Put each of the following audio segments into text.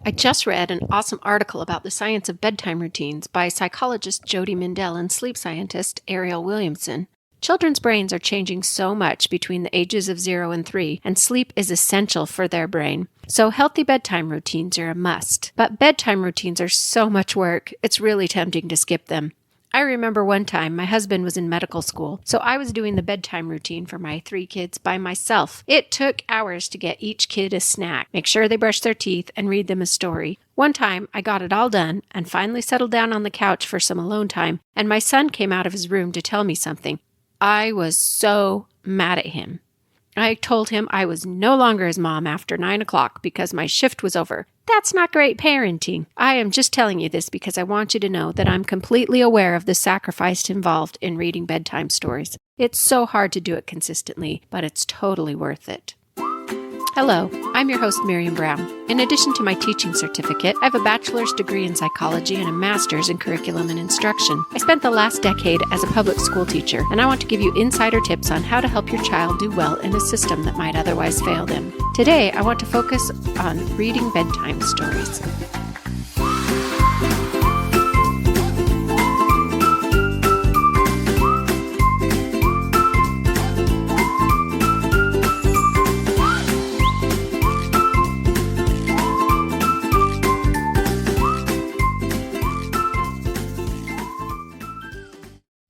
I just read an awesome article about the science of bedtime routines by psychologist Jody Mindell and sleep scientist Ariel Williamson. Children's brains are changing so much between the ages of 0 and 3, and sleep is essential for their brain. So healthy bedtime routines are a must. But bedtime routines are so much work, it's really tempting to skip them. I remember one time my husband was in medical school, so I was doing the bedtime routine for my 3 kids by myself. It took hours to get each kid a snack, make sure they brush their teeth, and read them a story. One time, I got it all done and finally settled down on the couch for some alone time, and my son came out of his room to tell me something. I was so mad at him. I told him I was no longer his mom after 9 o'clock because my shift was over. That's not great parenting. I am just telling you this because I want you to know that I'm completely aware of the sacrifice involved in reading bedtime stories. It's so hard to do it consistently, but it's totally worth it. Hello, I'm your host, Miriam Brown. In addition to my teaching certificate, I have a bachelor's degree in psychology and a master's in curriculum and instruction. I spent the last decade as a public school teacher, and I want to give you insider tips on how to help your child do well in a system that might otherwise fail them. Today, I want to focus on reading bedtime stories.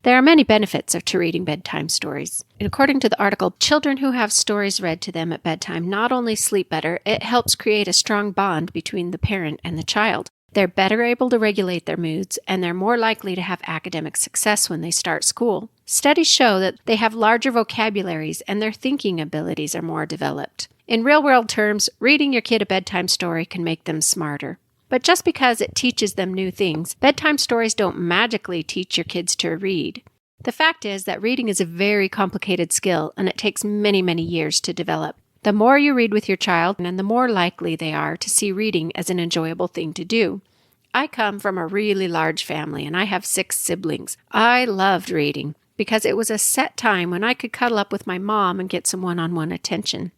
There are many benefits to reading bedtime stories. According to the article, children who have stories read to them at bedtime not only sleep better, it helps create a strong bond between the parent and the child. They're better able to regulate their moods, and they're more likely to have academic success when they start school. Studies show that they have larger vocabularies and their thinking abilities are more developed. In real-world terms, reading your kid a bedtime story can make them smarter. But just because it teaches them new things, bedtime stories don't magically teach your kids to read. The fact is that reading is a very complicated skill, and it takes many, many years to develop. The more you read with your child, and the more likely they are to see reading as an enjoyable thing to do. I come from a really large family, and I have 6 siblings. I loved reading because it was a set time when I could cuddle up with my mom and get some one-on-one attention.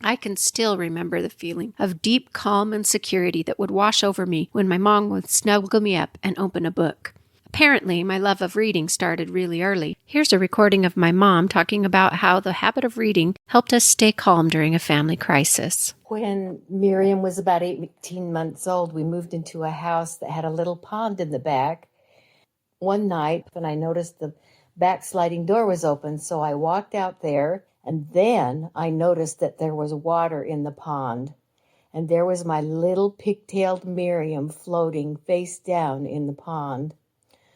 I can still remember the feeling of deep calm and security that would wash over me when my mom would snuggle me up and open a book. Apparently, my love of reading started really early. Here's a recording of my mom talking about how the habit of reading helped us stay calm during a family crisis. When Miriam was about 18 months old, we moved into a house that had a little pond in the back. One night, and I noticed the back sliding door was open, so I walked out there. And then I noticed that there was water in the pond, and there was my little pigtailed Miriam floating face down in the pond.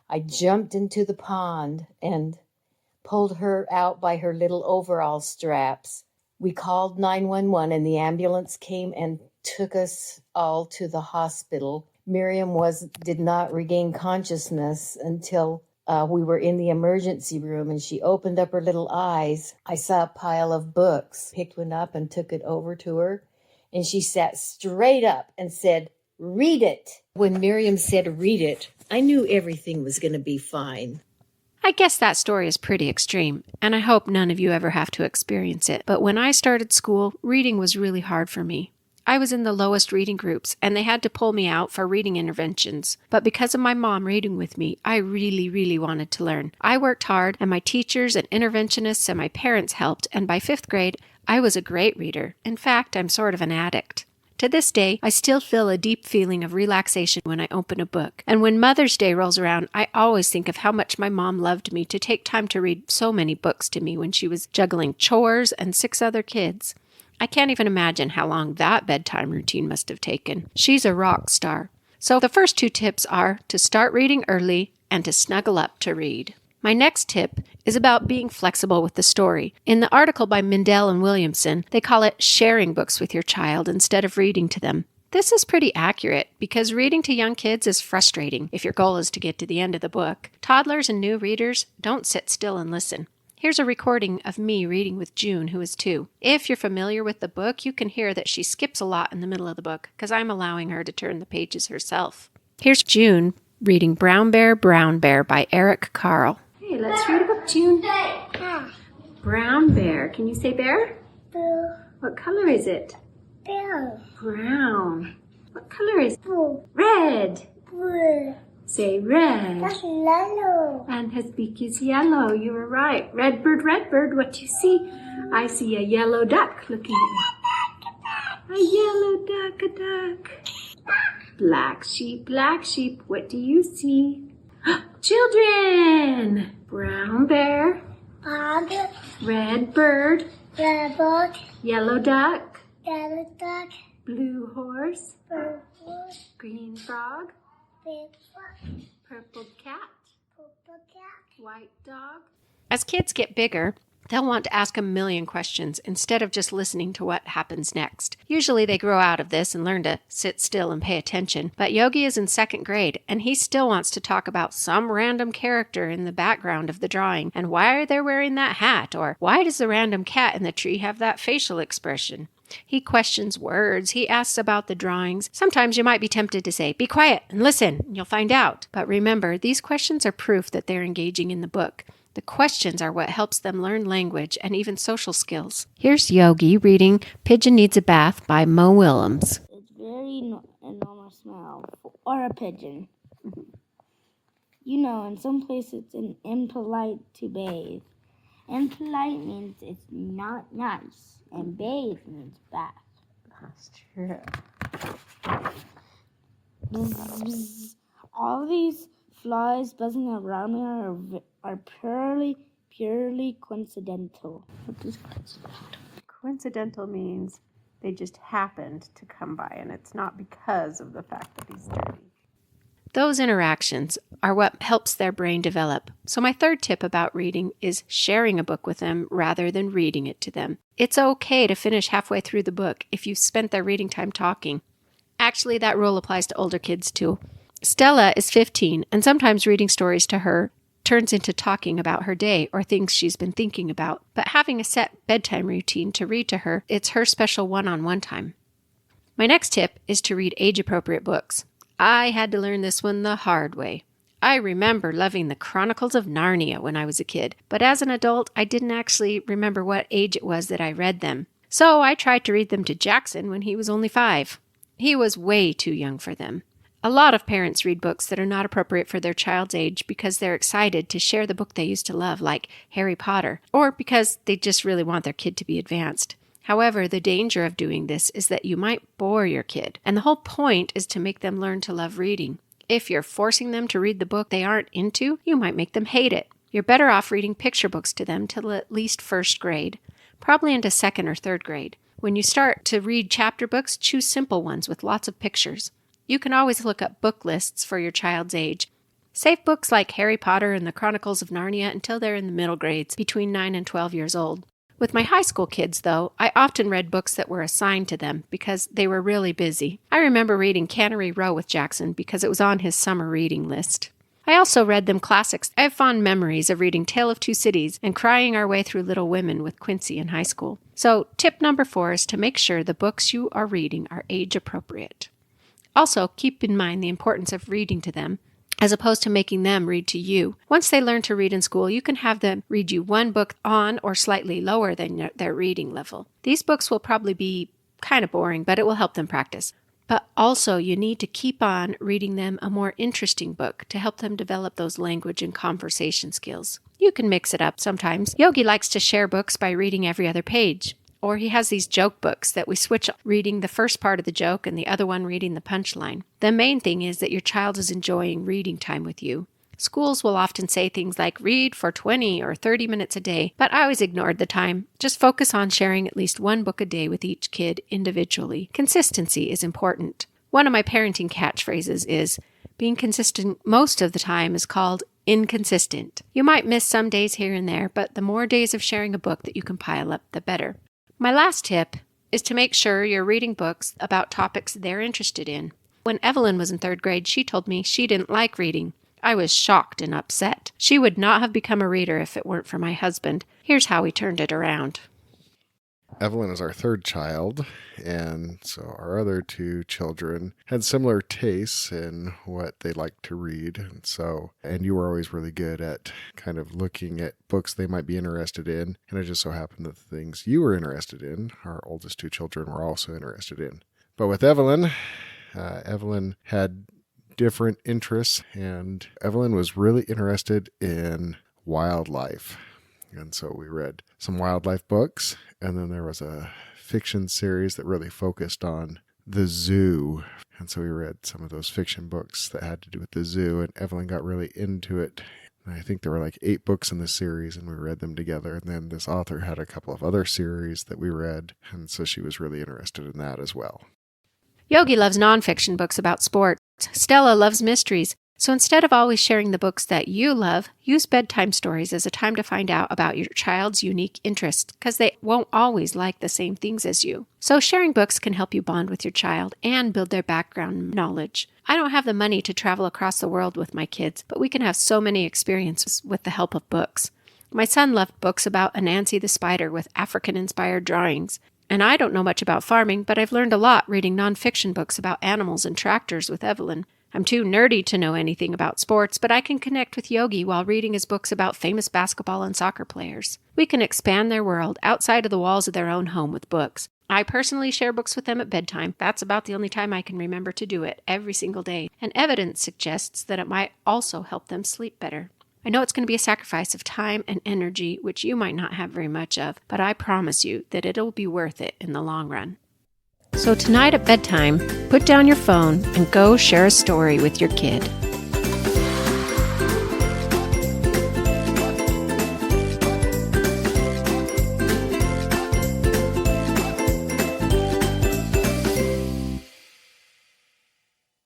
I jumped into the pond and pulled her out by her little overall straps. We called 911, and the ambulance came and took us all to the hospital. Miriam did not regain consciousness until we were in the emergency room, and she opened up her little eyes. I saw a pile of books, picked one up and took it over to her, and she sat straight up and said, "Read it." When Miriam said, "Read it," I knew everything was going to be fine. I guess that story is pretty extreme, and I hope none of you ever have to experience it. But when I started school, reading was really hard for me. I was in the lowest reading groups, and they had to pull me out for reading interventions. But because of my mom reading with me, I really, really wanted to learn. I worked hard, and my teachers and interventionists and my parents helped, and by 5th grade, I was a great reader. In fact, I'm sort of an addict. To this day, I still feel a deep feeling of relaxation when I open a book. And when Mother's Day rolls around, I always think of how much my mom loved me to take time to read so many books to me when she was juggling chores and 6 other kids. I can't even imagine how long that bedtime routine must have taken. She's a rock star. So the first 2 tips are to start reading early and to snuggle up to read. My next tip is about being flexible with the story. In the article by Mindell and Williamson, they call it sharing books with your child instead of reading to them. This is pretty accurate because reading to young kids is frustrating if your goal is to get to the end of the book. Toddlers and new readers don't sit still and listen. Here's a recording of me reading with June, who is 2. If you're familiar with the book, you can hear that she skips a lot in the middle of the book because I'm allowing her to turn the pages herself. Here's June reading Brown Bear by Eric Carle. Hey, let's read a book, June. Brown bear. Can you say bear? Blue. What color is it? Brown. Brown. What color is blue? Red. Blue. Say red. That's yellow. And his beak is yellow. You were right. Red bird, what do you see? I see a yellow duck looking at me. A yellow duck, a duck. Black sheep, what do you see? Children! Brown bear. Bob. Red bird. Rabbit. Yellow duck. Yellow duck. Blue horse. Purple. Green frog. Big frog. Purple cat. Purple cat. White dog. As kids get bigger, they'll want to ask a million questions instead of just listening to what happens next. Usually they grow out of this and learn to sit still and pay attention. But Yogi is in 2nd grade, and he still wants to talk about some random character in the background of the drawing, and why are they wearing that hat, or why does the random cat in the tree have that facial expression? He questions words. He asks about the drawings. Sometimes you might be tempted to say, "Be quiet and listen, and you'll find out." But remember, these questions are proof that they're engaging in the book. The questions are what helps them learn language and even social skills. Here's Yogi reading Pigeon Needs a Bath by Mo Willems. It's very normal smell for a pigeon. You know, in some places it's impolite to bathe. Impolite means it's not nice, and bathe means bath. That's true. Bzz, bzz. All these flies buzzing around me are purely coincidental. What is coincidental? Coincidental means they just happened to come by, and it's not because of the fact that he's dirty. Those interactions are what helps their brain develop. So my 3rd tip about reading is sharing a book with them rather than reading it to them. It's okay to finish halfway through the book if you've spent their reading time talking. Actually, that rule applies to older kids too. Stella is 15, and sometimes reading stories to her turns into talking about her day or things she's been thinking about. But having a set bedtime routine to read to her, it's her special one-on-one time. My next tip is to read age-appropriate books. I had to learn this one the hard way. I remember loving the Chronicles of Narnia when I was a kid, but as an adult, I didn't actually remember what age it was that I read them. So I tried to read them to Jackson when he was only 5. He was way too young for them. A lot of parents read books that are not appropriate for their child's age because they're excited to share the book they used to love, like Harry Potter, or because they just really want their kid to be advanced. However, the danger of doing this is that you might bore your kid, and the whole point is to make them learn to love reading. If you're forcing them to read the book they aren't into, you might make them hate it. You're better off reading picture books to them till at least 1st grade, probably into 2nd or 3rd grade. When you start to read chapter books, choose simple ones with lots of pictures. You can always look up book lists for your child's age. Save books like Harry Potter and the Chronicles of Narnia until they're in the middle grades, between 9 and 12 years old. With my high school kids, though, I often read books that were assigned to them because they were really busy. I remember reading Cannery Row with Jackson because it was on his summer reading list. I also read them classics. I have fond memories of reading Tale of Two Cities and crying our way through Little Women with Quincy in high school. So, tip number 4 is to make sure the books you are reading are age appropriate. Also, keep in mind the importance of reading to them, as opposed to making them read to you. Once they learn to read in school, you can have them read you one book on or slightly lower than their reading level. These books will probably be kind of boring, but it will help them practice. But also, you need to keep on reading them a more interesting book to help them develop those language and conversation skills. You can mix it up sometimes. Yogi likes to share books by reading every other page. Or he has these joke books that we switch reading the first part of the joke and the other one reading the punchline. The main thing is that your child is enjoying reading time with you. Schools will often say things like read for 20 or 30 minutes a day, but I always ignored the time. Just focus on sharing at least one book a day with each kid individually. Consistency is important. One of my parenting catchphrases is, being consistent most of the time is called inconsistent. You might miss some days here and there, but the more days of sharing a book that you can pile up, the better. My last tip is to make sure you're reading books about topics they're interested in. When Evelyn was in 3rd grade, she told me she didn't like reading. I was shocked and upset. She would not have become a reader if it weren't for my husband. Here's how we turned it around. Evelyn is our 3rd child, and so our other 2 children had similar tastes in what they liked to read. And you were always really good at kind of looking at books they might be interested in. And it just so happened that the things you were interested in, our oldest 2 children were also interested in. But with Evelyn, Evelyn had different interests, and Evelyn was really interested in wildlife. And so we read some wildlife books, and then there was a fiction series that really focused on the zoo. And so we read some of those fiction books that had to do with the zoo, and Evelyn got really into it. And I think there were like 8 books in the series, and we read them together. And then this author had a couple of other series that we read, and so she was really interested in that as well. Yogi loves nonfiction books about sports. Stella loves mysteries. So instead of always sharing the books that you love, use bedtime stories as a time to find out about your child's unique interests, because they won't always like the same things as you. So sharing books can help you bond with your child and build their background knowledge. I don't have the money to travel across the world with my kids, but we can have so many experiences with the help of books. My son loved books about Anansi the spider with African-inspired drawings. And I don't know much about farming, but I've learned a lot reading nonfiction books about animals and tractors with Evelyn. I'm too nerdy to know anything about sports, but I can connect with Yogi while reading his books about famous basketball and soccer players. We can expand their world outside of the walls of their own home with books. I personally share books with them at bedtime. That's about the only time I can remember to do it, every single day. And evidence suggests that it might also help them sleep better. I know it's going to be a sacrifice of time and energy, which you might not have very much of, but I promise you that it'll be worth it in the long run. So tonight at bedtime, put down your phone and go share a story with your kid.